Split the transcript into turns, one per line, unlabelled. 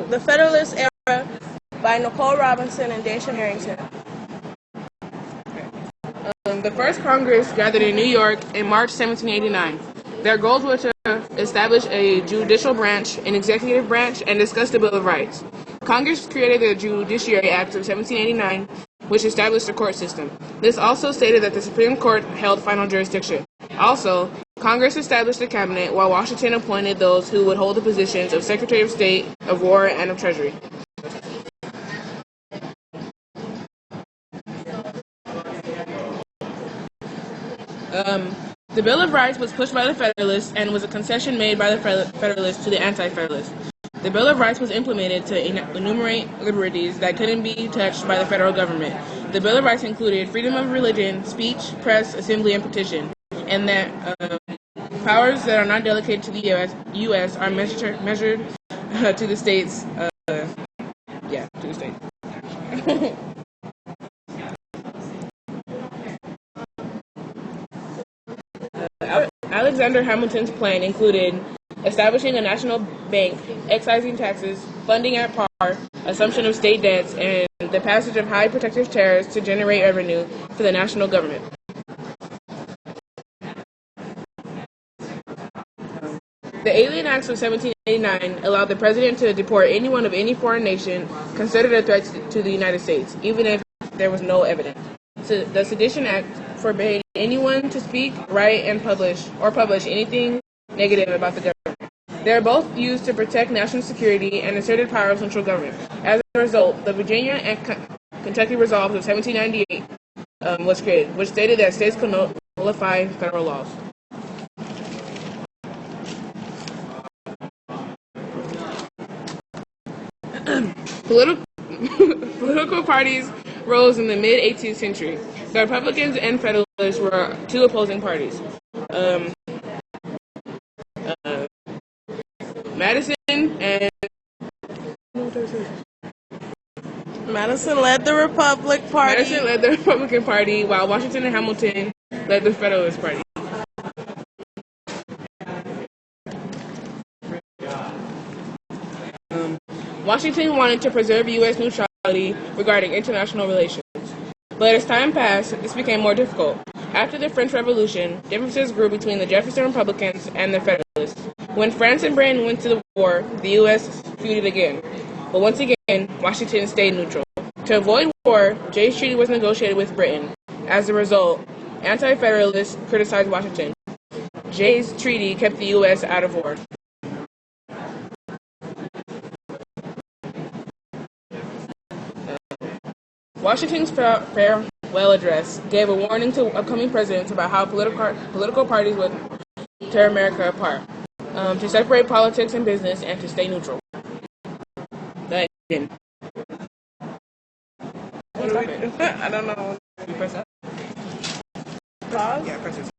The Federalist Era by Nicole Robinson and Dacia Harrington.
The first Congress gathered in New York in March 1789. Their goals were to establish a judicial branch, an executive branch, and discuss the Bill of Rights. Congress created the Judiciary Act of 1789, which established the court system. This also stated that the Supreme Court held final jurisdiction. Also, Congress established a cabinet, while Washington appointed those who would hold the positions of Secretary of State, of War, and of Treasury. The Bill of Rights was pushed by the Federalists and was a concession made by the Federalists to the Anti-Federalists. The Bill of Rights was implemented to enumerate liberties that couldn't be touched by the federal government. The Bill of Rights included freedom of religion, speech, press, assembly, and petition, and that powers that are not delegated to the U.S. are measured to the states. To the states. Alexander Hamilton's plan included establishing a national bank, excising taxes, funding at par, assumption of state debts, and the passage of high protective tariffs to generate revenue for the national government. The Alien Acts of 1789 allowed the president to deport anyone of any foreign nation considered a threat to the United States, even if there was no evidence. So the Sedition Act forbade anyone to speak, write, and publish anything negative about the government. They are both used to protect national security and asserted power of central government. As a result, the Virginia and Kentucky Resolves of 1798 was created, which stated that states could nullify federal laws. Political parties rose in the mid-18th century. The Republicans and Federalists were two opposing parties.
Madison led the Republican Party,
while Washington and Hamilton led the Federalist Party. Washington wanted to preserve U.S. neutrality regarding international relations. But as time passed, this became more difficult. After the French Revolution, differences grew between the Jefferson Republicans and the Federalists. When France and Britain went to the war, the U.S. feuded again. But once again, Washington stayed neutral. To avoid war, Jay's Treaty was negotiated with Britain. As a result, anti-Federalists criticized Washington. Jay's Treaty kept the U.S. out of war. Washington's farewell address gave a warning to upcoming presidents about how political parties would tear America apart, to separate politics and business, and to stay neutral. That didn't.
I don't know.
You press that?
Pause?
Yeah, press it.